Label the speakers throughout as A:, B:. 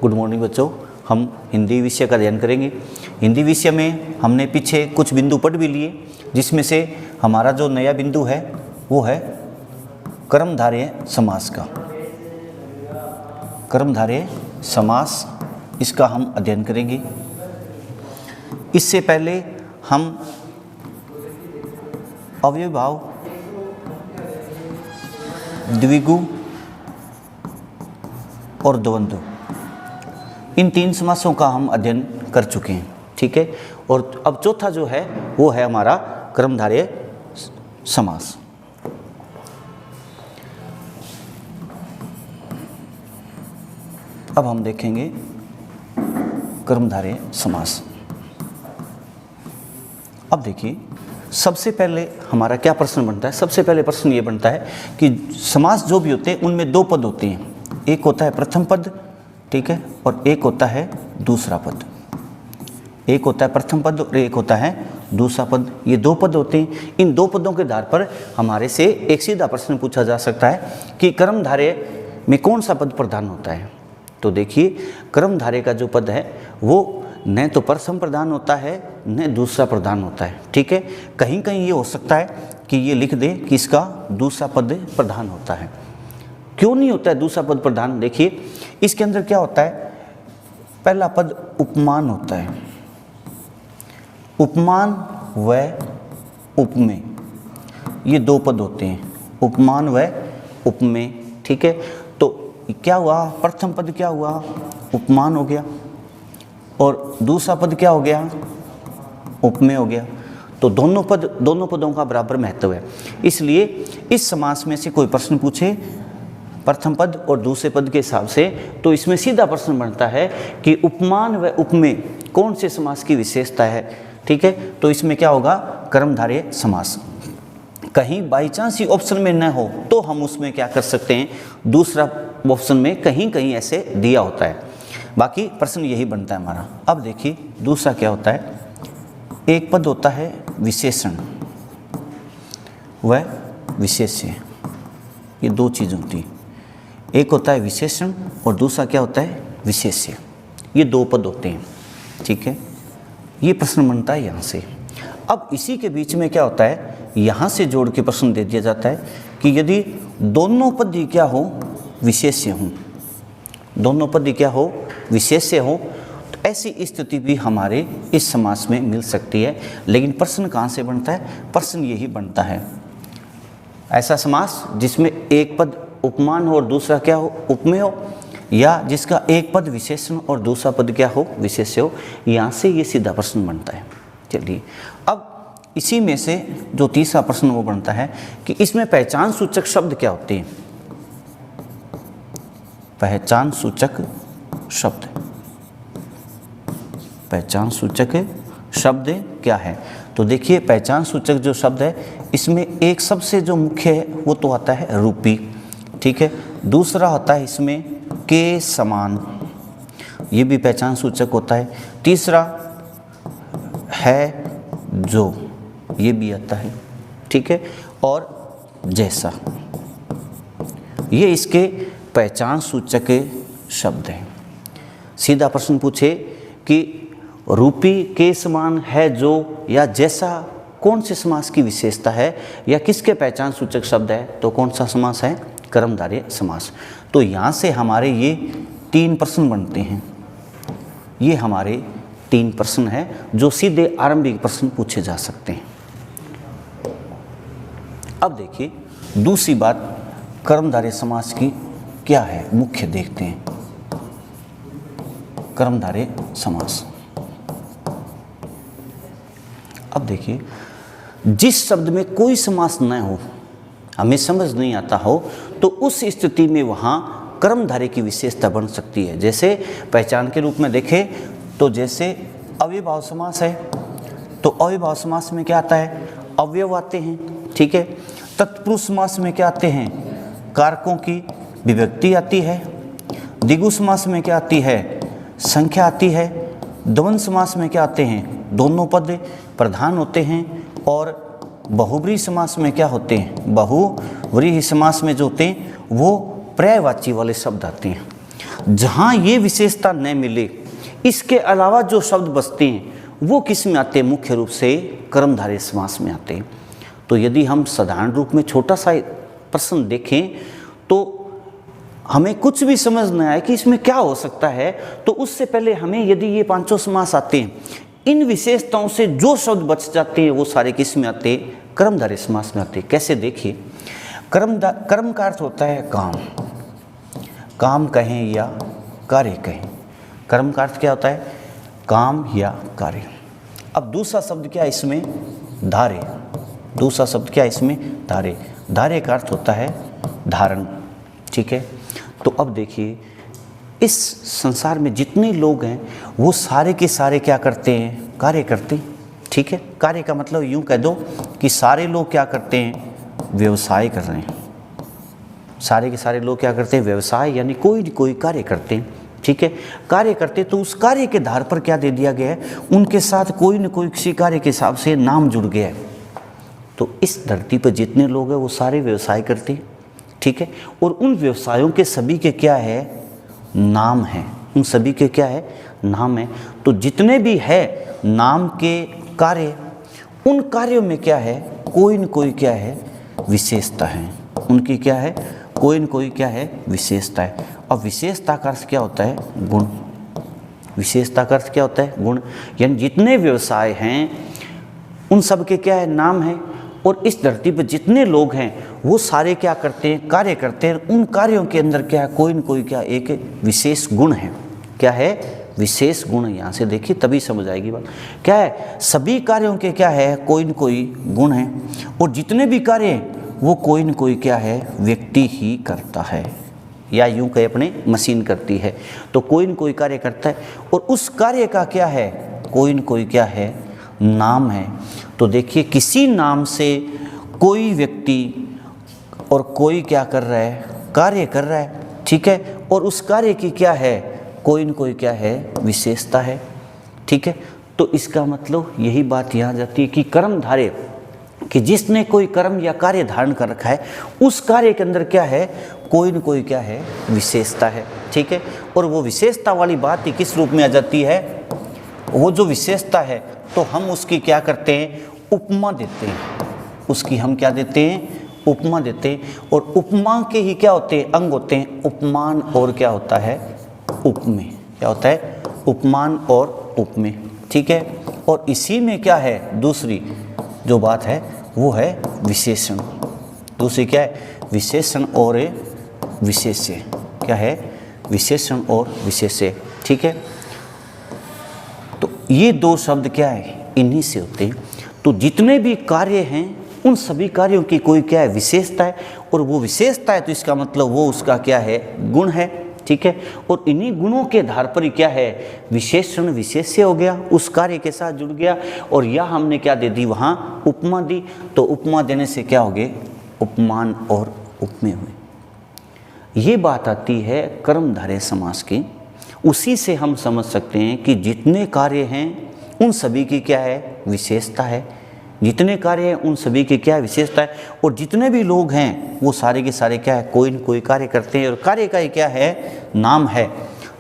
A: Good morning बच्चों। हम हिंदी विषय का अध्ययन करेंगे। हिंदी विषय में हमने पीछे कुछ बिंदु पढ़ भी लिए, जिसमें से हमारा जो नया बिंदु है वो है कर्मधारय समास का। कर्मधारय समास, इसका हम अध्ययन करेंगे। इससे पहले हम अव्ययभाव, द्विगु और द्वंद्व, इन तीन समासों का हम अध्ययन कर चुके हैं। ठीक है। और अब चौथा जो है वो है हमारा कर्मधारय समास। अब हम देखेंगे कर्मधारय समास। अब देखिए, सबसे पहले हमारा क्या प्रश्न बनता है। सबसे पहले प्रश्न ये बनता है कि समास जो भी होते हैं उनमें दो पद होते हैं। एक होता है प्रथम पद, ठीक है, और एक होता है दूसरा पद। एक होता है प्रथम पद और एक होता है दूसरा पद। ये दो पद होते हैं। इन दो पदों के आधार पर हमारे से एक सीधा प्रश्न पूछा जा सकता है कि कर्मधारय में कौन सा पद प्रधान होता है। तो देखिए, कर्मधारय का जो पद है वो न तो प्रथम प्रधान होता है न दूसरा प्रधान होता है। ठीक है। कहीं कहीं ये हो सकता है कि ये लिख दे कि इसका दूसरा पद प्रधान होता है। क्यों नहीं होता है दूसरा पद प्रधान? देखिए, इसके अंदर क्या होता है। पहला पद उपमान होता है। उपमान व उपमेय, ये दो पद होते हैं, उपमान व उपमेय। ठीक है। तो क्या हुआ, प्रथम पद क्या हुआ, उपमान हो गया, और दूसरा पद क्या हो गया, उपमेय हो गया। तो दोनों पदों का बराबर महत्व है। इसलिए इस समास में से कोई प्रश्न पूछे प्रथम पद और दूसरे पद के हिसाब से, तो इसमें सीधा प्रश्न बनता है कि उपमान व उपमेय कौन से समास की विशेषता है। ठीक है। तो इसमें क्या होगा, कर्मधारय समास। कहीं बाई चांस ही ऑप्शन में न हो तो हम उसमें क्या कर सकते हैं, दूसरा ऑप्शन में कहीं कहीं ऐसे दिया होता है। बाकी प्रश्न यही बनता है हमारा। अब देखिए, दूसरा क्या होता है। एक पद होता है विशेषण व विशेष्य, ये दो चीज़ होती हैं। एक होता है विशेषण और दूसरा क्या होता है, विशेष्य। ये दो पद होते हैं। ठीक है। ये प्रश्न बनता है यहाँ से। अब इसी के बीच में क्या होता है, यहाँ से जोड़ के प्रश्न दे दिया जाता है कि यदि दोनों पद ही क्या हो, विशेष्य हों, दोनों पद ही क्या हो, विशेष्य हो, तो ऐसी स्थिति भी हमारे इस समास में मिल सकती है। लेकिन प्रश्न कहाँ से बनता है, प्रश्न यही बनता है, ऐसा समास जिसमें एक पद उपमान हो और दूसरा क्या हो, उपमेय हो, या जिसका एक पद विशेषण और दूसरा पद क्या हो, विशेष्य हो। यहाँ से ये सीधा प्रश्न बनता है। चलिए, अब इसी में से जो तीसरा प्रश्न वो बनता है कि इसमें पहचान सूचक शब्द क्या होते हैं। पहचान सूचक शब्द, पहचान सूचक शब्द क्या है। तो देखिए, पहचान सूचक जो शब्द है, इसमें एक सबसे जो मुख्य है वो तो आता है रूपी। ठीक है। दूसरा होता है इसमें के समान, ये भी पहचान सूचक होता है। तीसरा है जो, ये भी आता है। ठीक है। और जैसा, ये इसके पहचान सूचक शब्द हैं। सीधा प्रश्न पूछे कि रूपी, के समान, है जो या जैसा कौन से समास की विशेषता है या किसके पहचान सूचक शब्द है, तो कौन सा समास है, कर्मधारय समास। तो यहाँ से हमारे ये तीन प्रश्न बनते हैं। ये हमारे तीन प्रश्न हैं जो सीधे आरंभिक प्रश्न पूछे जा सकते हैं। अब देखिए, दूसरी बात कर्मधारय समास की क्या है, मुख्य देखते हैं। कर्मधारय समास, अब देखिए, जिस शब्द में कोई समास न हो, हमें समझ नहीं आता हो, तो उस स्थिति में वहाँ कर्मधारय की विशेषता बन सकती है। जैसे पहचान के रूप में देखें तो जैसे अव्ययभाव समास है, तो अव्ययभाव समास में क्या आता है, अवयव आते हैं। ठीक है। तत्पुरुष समास में क्या आते हैं, कारकों की विभक्ति आती है। द्विगु समास में क्या आती है, संख्या आती है। द्वंद्व समास में क्या आते हैं, दोनों पद प्रधान होते हैं। और बहुव्रीहि समास में क्या होते हैं, बहुव्रीहि समास में जो होते हैं वो पर्यायवाची वाले शब्द आते हैं। जहाँ ये विशेषता न मिले, इसके अलावा जो शब्द बचते हैं वो किस में आते हैं? मुख्य रूप से कर्मधारय समास में आते हैं। तो यदि हम साधारण रूप में छोटा सा प्रश्न देखें तो हमें कुछ भी समझ न आए कि इसमें क्या हो सकता है, तो उससे पहले हमें यदि ये पांचों समास आते हैं, इन विशेषताओं से जो शब्द बच जाते हैं वो सारे किस में आते हैं? कर्मधारय समास में आते हैं। कैसे? देखिए, कर्म का अर्थ होता है काम, काम कहें या कार्य कहें। कर्म का अर्थ क्या होता है? काम या कार्य। अब दूसरा शब्द क्या है इसमें? धार्य। दूसरा शब्द क्या है इसमें? धार्य। धार्य का अर्थ होता है धारण। ठीक है, तो अब देखिए, इस संसार में जितने लोग हैं वो सारे के सारे क्या करते हैं? कार्य करते हैं। ठीक है, कार्य का मतलब यूं कह दो कि सारे लोग क्या करते हैं? व्यवसाय कर रहे हैं। सारे के सारे लोग क्या करते हैं? व्यवसाय, यानी कोई न कोई कार्य करते हैं। ठीक है, कार्य करते तो उस कार्य के आधार पर क्या दे दिया गया है? उनके साथ कोई न कोई किसी कार्य के हिसाब से नाम जुड़ गया है। तो इस धरती पर जितने लोग हैं वो सारे व्यवसाय करते हैं। ठीक है, और उन व्यवसायों के सभी के क्या है? नाम है। उन सभी के क्या है? नाम है। तो जितने भी है नाम के कार्य, उन कार्यों में क्या है? कोई न कोई क्या है? विशेषता है। उनकी क्या है? कोई न कोई क्या है? विशेषता है। अब विशेषता का अर्थ क्या होता है? गुण। विशेषता का अर्थ क्या होता है? गुण। यानी जितने व्यवसाय हैं उन सब के क्या है? नाम है। और इस धरती पर जितने लोग हैं वो सारे क्या करते हैं? कार्य करते हैं। उन कार्यों के अंदर क्या है? कोई न कोई क्या एक विशेष गुण है। क्या है? विशेष गुण। यहाँ से देखिए तभी समझ आएगी बात। क्या है? सभी कार्यों के क्या है? कोई न कोई गुण है। और जितने भी कार्य हैं वो कोई न कोई क्या है? व्यक्ति ही करता है, या यूं कहे अपने मशीन करती है। तो कोई न कोई कार्य करता है और उस कार्य का क्या है? कोई न कोई क्या है? नाम है। तो देखिए, किसी नाम से कोई व्यक्ति और कोई क्या कर रहा है? कार्य कर रहा है। ठीक है, और उस कार्य की क्या है? कोई न कोई क्या है? विशेषता है। ठीक है, तो इसका मतलब यही बात यहाँ जाती है कि कर्मधारय, कि जिसने कोई कर्म या कार्य धारण कर रखा है उस कार्य के अंदर क्या है? कोई न कोई क्या है? विशेषता है। ठीक है, और वो विशेषता वाली बात ही किस रूप में आ जाती है? वो जो विशेषता है तो हम उसकी क्या करते हैं? उपमा देते हैं। उसकी हम क्या देते हैं? उपमा देते हैं। और उपमा के ही क्या होते हैं? अंग होते हैं उपमान और क्या होता है? उपमेय। क्या होता है? उपमान और उपमेय। ठीक है, और इसी में क्या है? दूसरी जो बात है वो है विशेषण। दूसरी क्या है? विशेषण और विशेष्य। क्या है? विशेषण और विशेष्य। ठीक है, तो ये दो शब्द क्या है? इन्हीं से होते हैं। तो जितने भी कार्य हैं उन सभी कार्यों की कोई क्या है? विशेषता है। और वो विशेषता है तो इसका मतलब वो उसका क्या है? गुण है। ठीक है, और इन्हीं गुणों के आधार पर ही क्या है? विशेषण विशेष्य हो गया, उस कार्य के साथ जुड़ गया। और यह हमने क्या दे दी? वहाँ उपमा दी। तो उपमा देने से क्या हो गए? उपमान और उपमेय हुए। ये बात आती है कर्मधारय समास की। उसी से हम समझ सकते हैं कि जितने कार्य हैं उन सभी की क्या है? विशेषता है। जितने कार्य हैं उन सभी की क्या है? विशेषता है। और जितने भी लोग हैं वो सारे के सारे क्या है? कोई न कोई कार्य करते हैं और कार्य का ही क्या है? नाम है।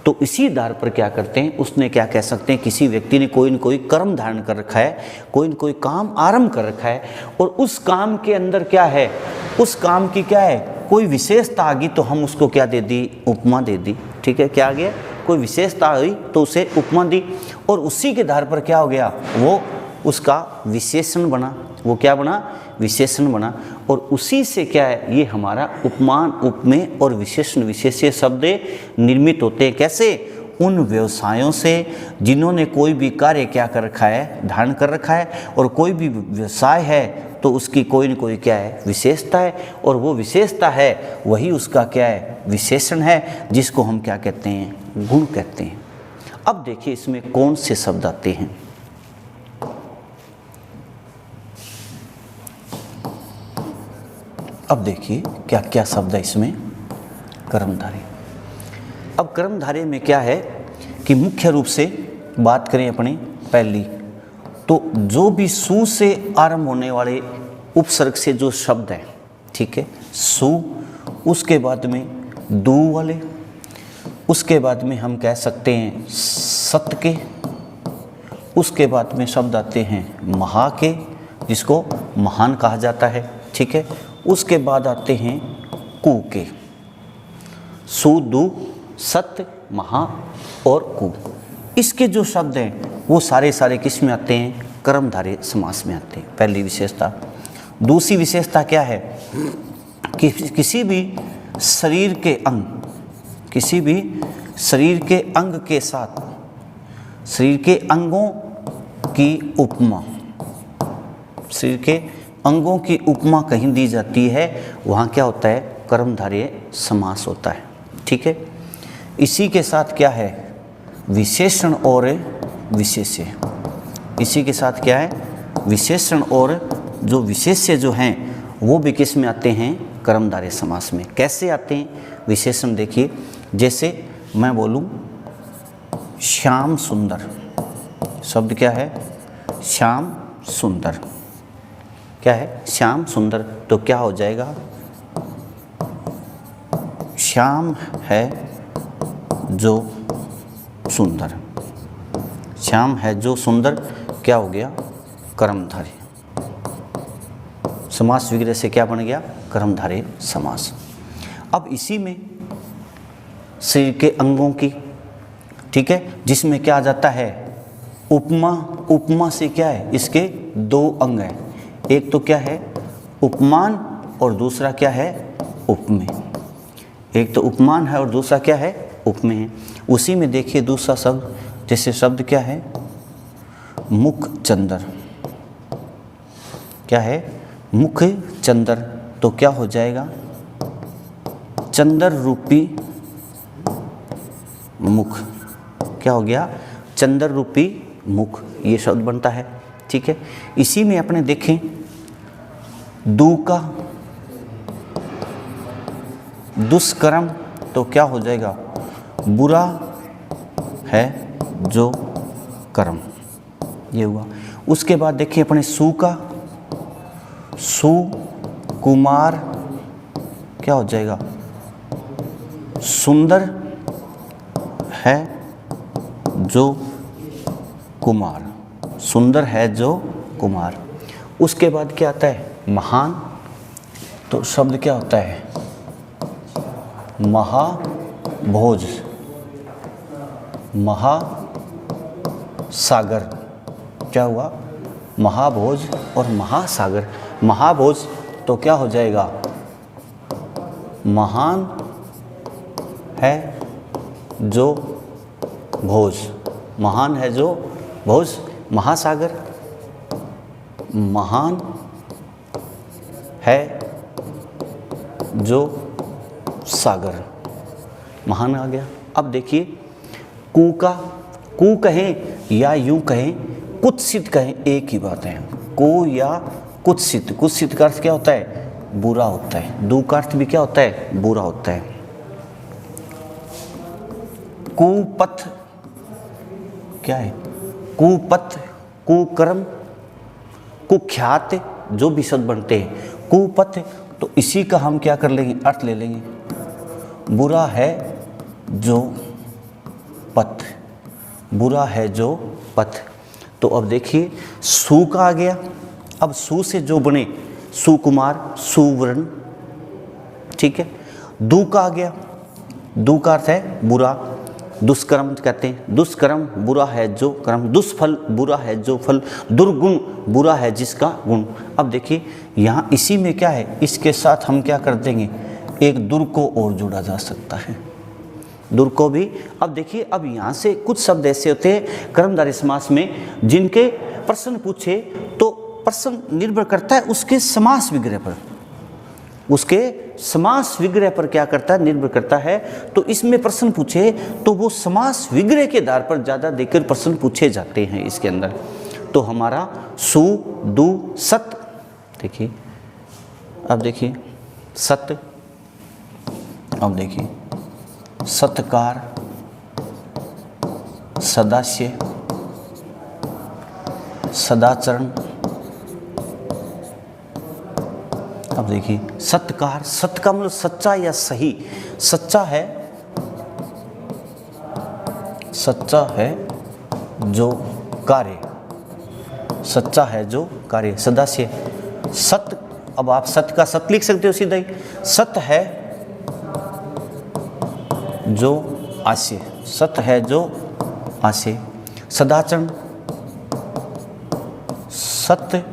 A: तो इसी आधार पर क्या करते हैं? उसने क्या कह सकते हैं? किसी व्यक्ति ने कोई न कोई कर्म धारण कर रखा है, कोई न कोई काम आरंभ कर रखा है, और उस काम के अंदर क्या है? उस काम की क्या है? कोई विशेषता आ गई तो हम उसको क्या दे दी? उपमा दे दी। ठीक है, क्या आ गया? कोई विशेषता आई तो उसे उपमा दी। और उसी के आधार पर क्या हो गया? वो उसका विशेषण बना। वो क्या बना? विशेषण बना। और उसी से क्या है? ये हमारा उपमान उपमेय और विशेषण विशेष्य शब्द निर्मित होते हैं। कैसे? उन व्यवसायों से जिन्होंने कोई भी कार्य क्या कर रखा है? धारण कर रखा है। और कोई भी व्यवसाय है तो उसकी कोई न कोई क्या है? विशेषता है। और वो विशेषता है वही उसका क्या है? विशेषण है, जिसको हम क्या कहते हैं? गुण कहते हैं। अब देखिए इसमें कौन से शब्द आते हैं। अब देखिए क्या क्या शब्द है इसमें। कर्मधारय। अब कर्मधारय में क्या है कि मुख्य रूप से बात करें अपनी पहली, तो जो भी सु से आरंभ होने वाले उपसर्ग से जो शब्द है, ठीक है, सु, उसके बाद में दू वाले, उसके बाद में हम कह सकते हैं सत के, उसके बाद में शब्द आते हैं महा के, जिसको महान कहा जाता है, ठीक है। उसके बाद आते हैं कु के, सु, दु, सत, महा और कु। इसके जो शब्द हैं वो सारे किस में आते हैं? कर्मधारय समास में आते हैं, पहली विशेषता। दूसरी विशेषता क्या है कि किसी भी शरीर के अंग, किसी भी शरीर के अंग के साथ शरीर के अंगों की उपमा, शरीर के अंगों की उपमा कहीं दी जाती है, वहाँ क्या होता है? कर्मधारय समास होता है, ठीक है। इसी के साथ क्या है? विशेषण और विशेष्य। इसी के साथ क्या है? विशेषण और जो विशेष्य जो हैं वो भी किस में आते हैं? कर्मधारय समास में। कैसे आते हैं विशेषण? देखिए, जैसे मैं बोलूं श्याम सुंदर, शब्द क्या है? श्याम सुंदर। क्या है? श्याम सुंदर। तो क्या हो जाएगा? श्याम है जो सुंदर, श्याम है जो सुंदर, क्या हो गया? कर्मधारय। समास विग्रह से क्या बन गया? कर्मधारय समास। अब इसी में शरीर के अंगों की, ठीक है, जिसमें क्या आ जाता है? उपमा। उपमा से क्या है? इसके दो अंग हैं, एक तो क्या है? उपमान और दूसरा क्या है? उपमेय। एक तो उपमान है और दूसरा क्या है? उपमेय है। उसी में देखिए दूसरा शब्द, जैसे शब्द क्या है? मुख चंदर। क्या है? मुख चंदर। तो क्या हो जाएगा? चंदर रूपी मुख। क्या हो गया? चंदर रूपी मुख, ये शब्द बनता है, ठीक है। इसी में अपने देखें दू का दुष्कर्म, तो क्या हो जाएगा? बुरा है जो कर्म, ये हुआ। उसके बाद देखिए अपने सु का सुकुमार, क्या हो जाएगा? सुंदर है जो कुमार, सुंदर है जो कुमार। उसके बाद क्या आता है? महान। तो शब्द क्या होता है? महाभोज, महासागर। क्या हुआ? महाभोज और महासागर। महाभोज तो क्या हो जाएगा? महान है जो भोज, महान है जो भोज। महासागर, महान है जो सागर, महान आ गया। अब देखिए कु का, कु कहें या यूं कहें कुत्सित कहें, एक ही बात है। को या कुत्सित, कुत्सित का अर्थ क्या होता है? बुरा होता है। दू का अर्थ भी क्या होता है? बुरा होता है। कुपथ क्या है? कुपथ, कुकर्म, कुख्यात, जो भी शब्द बनते हैं कुपथ। तो इसी का हम क्या कर लेंगे? अर्थ ले लेंगे। बुरा है जो पथ, बुरा है जो पथ। तो अब देखिए सु का आ गया। अब सु से जो बने सुकुमार, सुवर्ण, ठीक है। दू का आ गया। दू का अर्थ है बुरा, दुष्कर्म कहते हैं। दुष्कर्म बुरा है जो कर्म, दुष्फल बुरा है जो फल, दुर्गुण बुरा है जिसका गुण। अब देखिए यहाँ इसी में क्या है? इसके साथ हम क्या कर देंगे? एक दुर को और जोड़ा जा सकता है, दुर को भी। अब देखिए, अब यहाँ से कुछ शब्द ऐसे होते हैं कर्मधारय समास में जिनके प्रश्न पूछे तो प्रश्न निर्भर करता है उसके समास विग्रह पर, उसके समास विग्रह पर क्या करता है? निर्भर करता है। तो इसमें प्रश्न पूछे तो वो समास विग्रह के आधार पर ज़्यादा देकर प्रश्न पूछे जाते हैं इसके अंदर। तो हमारा सु, दु, सत। देखिए अब देखिए सत, अब देखिए सत्कार, सदाशय, सदाचरण। अब देखिए सत्कार, सत का मतलब सच्चा या सही। सच्चा है सच्चा है जो कार्य, सच्चा है जो कार्य, सदास्य सत्य। अब आप सत्य का सत्य लिख सकते हो सीधा ही, सत्य है जो आशय, सत्य है जो आशय। सदाचरण सत्य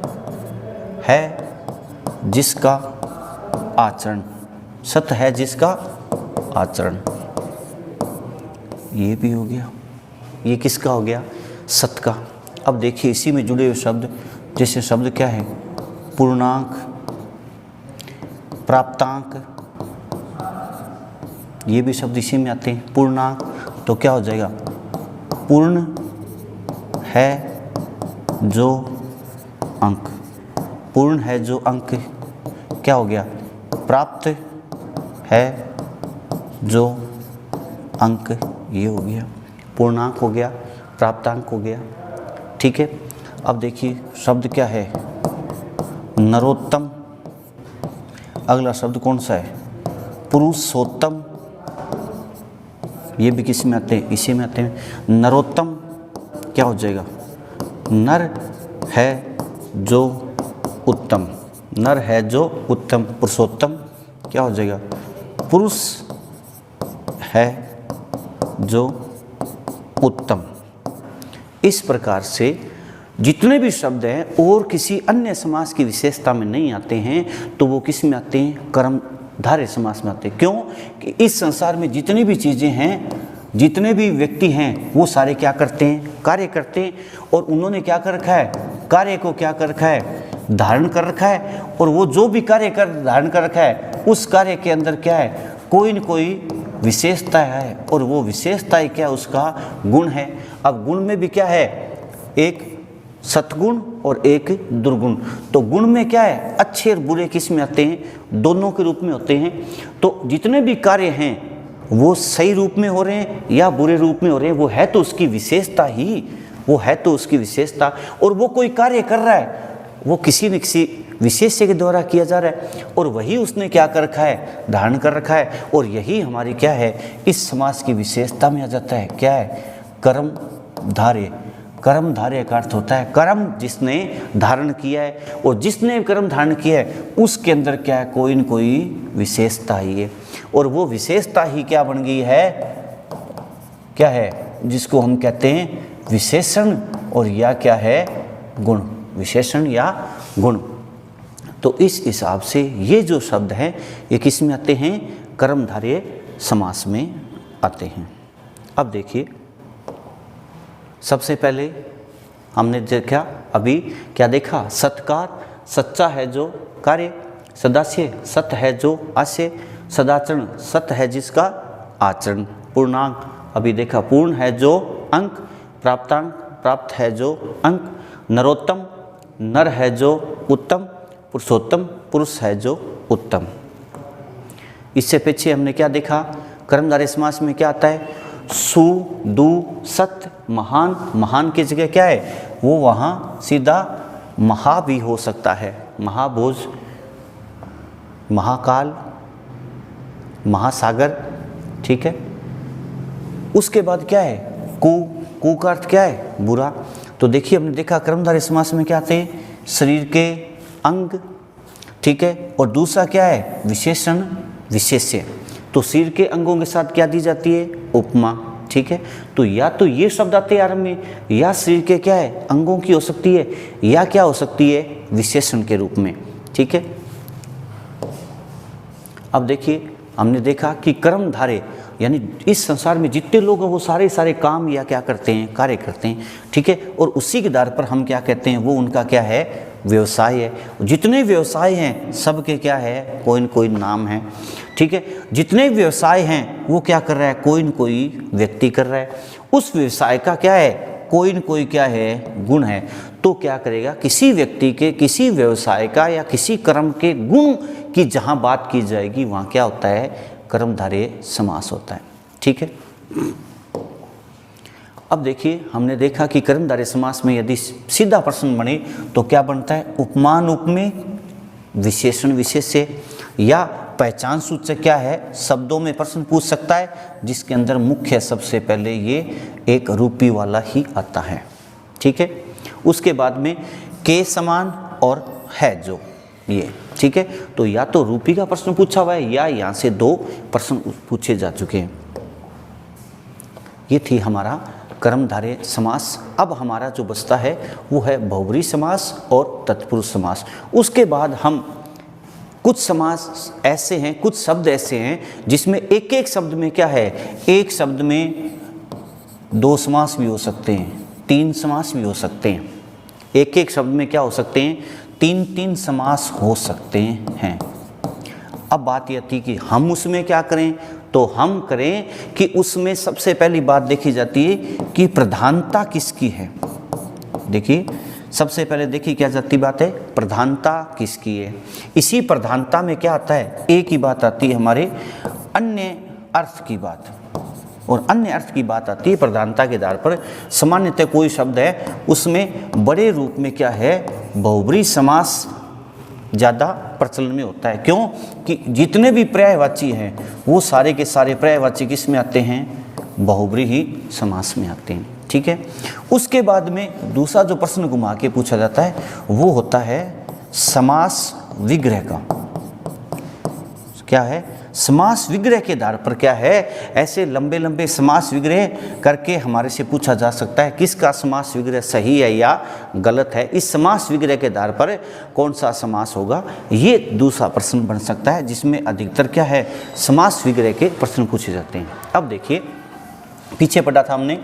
A: है जिसका आचरण, सत्य है जिसका आचरण। ये भी हो गया, ये किसका हो गया? सत्य का। अब देखिए इसी में जुड़े हुए शब्द, जैसे शब्द क्या है? पूर्णांक, प्राप्तांक, ये भी शब्द इसी में आते हैं। पूर्णांक तो क्या हो जाएगा? पूर्ण है जो अंक, पूर्ण है जो अंक क्या हो गया? प्राप्त है जो अंक, ये हो गया पूर्णांक हो गया, प्राप्तांक हो गया। ठीक है, अब देखिए शब्द क्या है? नरोत्तम। अगला शब्द कौन सा है? पुरुषोत्तम। ये भी किस में आते हैं? इसी में आते हैं। नरोत्तम क्या हो जाएगा? नर है जो उत्तम, नर है जो उत्तम। पुरुषोत्तम क्या हो जाएगा? पुरुष है जो उत्तम। इस प्रकार से जितने भी शब्द हैं और किसी अन्य समास की विशेषता में नहीं आते हैं तो वो किस में आते हैं? कर्मधारय समास में आते हैं। क्यों कि इस संसार में जितनी भी चीज़ें हैं, जितने भी व्यक्ति हैं, वो सारे क्या करते हैं? कार्य करते हैं। और उन्होंने क्या कर रखा है? कार्य को क्या कर रखा है? धारण कर रखा है। और वो जो भी कार्य कर धारण कर रखा है उस कार्य के अंदर क्या है? कोई न कोई विशेषता है, और वो विशेषता क्या? उसका गुण है। अब गुण में भी क्या है? एक सत्गुण और एक दुर्गुण। तो गुण में क्या है? अच्छे और बुरे किस में आते हैं? दोनों के रूप में होते हैं। तो जितने भी कार्य हैं वो सही रूप में हो रहे हैं या बुरे रूप में हो रहे हैं, वो है तो उसकी विशेषता ही, वो है तो उसकी विशेषता। और वो कोई कार्य कर रहा है, वो किसी न किसी विशेष्य के द्वारा किया जा रहा है, और वही उसने क्या कर रखा है? धारण कर रखा है। और यही हमारी क्या है? इस समास की विशेषता में आ जाता है। क्या है? कर्मधारय। कर्मधारय का अर्थ होता है कर्म जिसने धारण किया है, और जिसने कर्म धारण किया है उसके अंदर क्या है? कोई न कोई विशेषता ही है। और वो विशेषता ही क्या बन गई है? क्या है? जिसको हम कहते हैं विशेषण, और या क्या है? गुण। विशेषण या गुण। तो इस हिसाब से ये जो शब्द हैं ये किस में आते हैं? कर्मधारय समास में आते हैं। अब देखिए सबसे पहले हमने देखा, अभी क्या देखा? सत्कार, सच्चा है जो कार्य। सदास्य, सत्य है जो आशय। सदाचरण, सत्य है जिसका आचरण। पूर्णांक, अभी देखा पूर्ण है जो अंक। प्राप्तांक, प्राप्त है जो अंक। नरोत्तम, नर है जो उत्तम। पुरुषोत्तम, पुरुष है जो उत्तम। इससे पीछे हमने क्या देखा? कर्मधारय समास में क्या आता है? सु, दु, सत्य, महान। महान की जगह क्या है? वो वहाँ सीधा महा भी हो सकता है। महाभोज, महाकाल, महासागर। ठीक है, उसके बाद क्या है? कु, कु का अर्थ क्या है? बुरा। तो देखिए हमने देखा कर्मधारय समास में क्या आते हैं? शरीर के अंग। ठीक है, और दूसरा क्या है? विशेषण, विशेष्य। तो शरीर के अंगों के साथ क्या दी जाती है? उपमा। ठीक है, तो या तो ये शब्द आते हैं आरंभ में, या शरीर के क्या है? अंगों की हो सकती है, या क्या हो सकती है? विशेषण के रूप में। ठीक है, अब देखिए हमने देखा कि कर्मधारय यानी इस संसार में जितने लोग हैं वो सारे सारे काम या क्या करते हैं? कार्य करते हैं। ठीक है, और उसी के आधार पर हम क्या कहते हैं? वो उनका क्या है? व्यवसाय है। जितने व्यवसाय हैं सबके क्या है? कोई न कोई नाम है। ठीक है, जितने व्यवसाय हैं वो क्या कर रहा है? कोई न कोई व्यक्ति कर रहा है। उस व्यवसाय का क्या है? कोई न कोई क्या है? गुण है। तो क्या करेगा? किसी व्यक्ति के, किसी व्यवसाय का या किसी कर्म के गुण की जहाँ बात की जाएगी वहाँ क्या होता है? कर्मधारय समास होता है। ठीक है, अब देखिए हमने देखा कि कर्मधारय समास में यदि सीधा प्रश्न बने तो क्या बनता है? उपमान, उपमेय, विशेषण, विशेष्य, या पहचान सूचक क्या है, शब्दों में प्रश्न पूछ सकता है, जिसके अंदर मुख्य सबसे पहले ये एक रूपी वाला ही आता है। ठीक है, उसके बाद में के समान और है जो, ये ठीक है। तो या तो रूपी का प्रश्न पूछा हुआ है या यहाँ से 2 प्रश्न पूछे जा चुके हैं। ये थी हमारा कर्मधारय समास। अब हमारा जो बचता है वो है बहुब्रीहि समास और तत्पुरुष समास। उसके बाद हम कुछ समास ऐसे हैं, कुछ शब्द ऐसे हैं जिसमें एक एक शब्द में क्या है, एक शब्द में 2 समास भी हो सकते हैं, 3 समास भी हो सकते हैं। एक एक शब्द में क्या हो सकते हैं, 3-3 समास हो सकते हैं। अब बात यह थी कि हम उसमें क्या करें, तो हम करें कि उसमें सबसे पहली बात देखी जाती है कि प्रधानता किसकी है। देखिए सबसे पहले देखिए क्या जाती बात है, प्रधानता किसकी है। इसी प्रधानता में क्या आता है, एक ही बात आती है हमारे अन्य अर्थ की बात, और अन्य अर्थ की बात आती है प्रधानता के आधार पर। सामान्यतः कोई शब्द है उसमें बड़े रूप में क्या है, बहुब्रीहि समास ज़्यादा प्रचलन में होता है। क्यों कि जितने भी पर्यायवाची हैं वो सारे के सारे पर्यायवाची किस में आते हैं, बहुब्रीहि समास में आते हैं। ठीक है, उसके बाद में दूसरा जो प्रश्न घुमा के पूछा जाता है वो होता है समास विग्रह का। क्या है, समास विग्रह के आधार पर क्या है, ऐसे लंबे लंबे समास विग्रह करके हमारे से पूछा जा सकता है किसका समास विग्रह सही है या गलत है। इस समास विग्रह के आधार पर कौन सा समास होगा, ये दूसरा प्रश्न बन सकता है, जिसमें अधिकतर क्या है, समास विग्रह के प्रश्न पूछे जाते हैं। अब देखिए पीछे पढ़ा था हमने,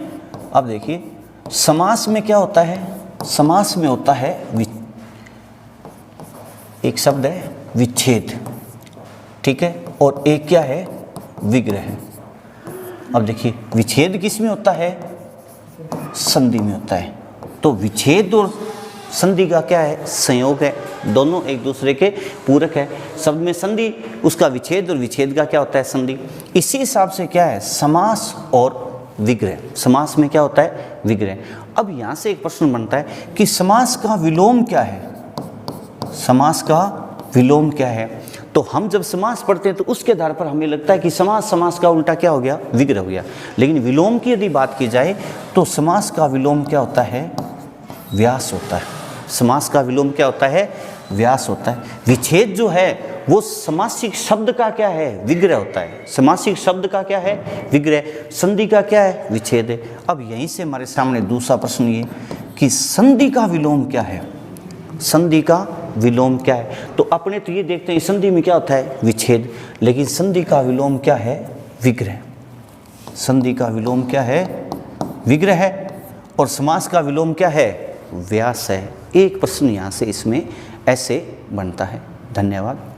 A: अब देखिए समास में क्या होता है, समास में होता है एक शब्द है विच्छेद, ठीक है, और एक क्या है, विग्रह। अब देखिए विच्छेद किस में होता है, संधि में होता है। तो विच्छेद और संधि का क्या है, संयोग है, दोनों एक दूसरे के पूरक है। शब्द में संधि उसका विच्छेद और विच्छेद का क्या होता है, संधि। इसी हिसाब से क्या है, समास और विग्रह, समास में क्या होता है, विग्रह। अब यहाँ से एक प्रश्न बनता है कि समास का विलोम क्या है, समास का विलोम क्या है। तो हम जब समास पढ़ते हैं तो उसके आधार पर हमें लगता है कि समास का उल्टा क्या हो गया, विग्रह हो गया। लेकिन विलोम की यदि बात की जाए तो समास का विलोम क्या होता है, व्यास होता है। समास का विलोम क्या होता है, व्यास होता है। विच्छेद जो है वो समासिक शब्द का क्या है, विग्रह होता है। समासिक शब्द का क्या है, विग्रह। संधि का क्या है, विच्छेद है। अब यहीं से हमारे सामने दूसरा प्रश्न ये कि संधि का विलोम क्या है, संधि का विलोम क्या है। तो अपने तो ये देखते हैं संधि में क्या होता है, विच्छेद, लेकिन संधि का विलोम क्या है, विग्रह। संधि का विलोम क्या है, विग्रह है, और समास का विलोम क्या है, व्यास है। एक प्रश्न यहाँ से इसमें ऐसे बनता है। धन्यवाद।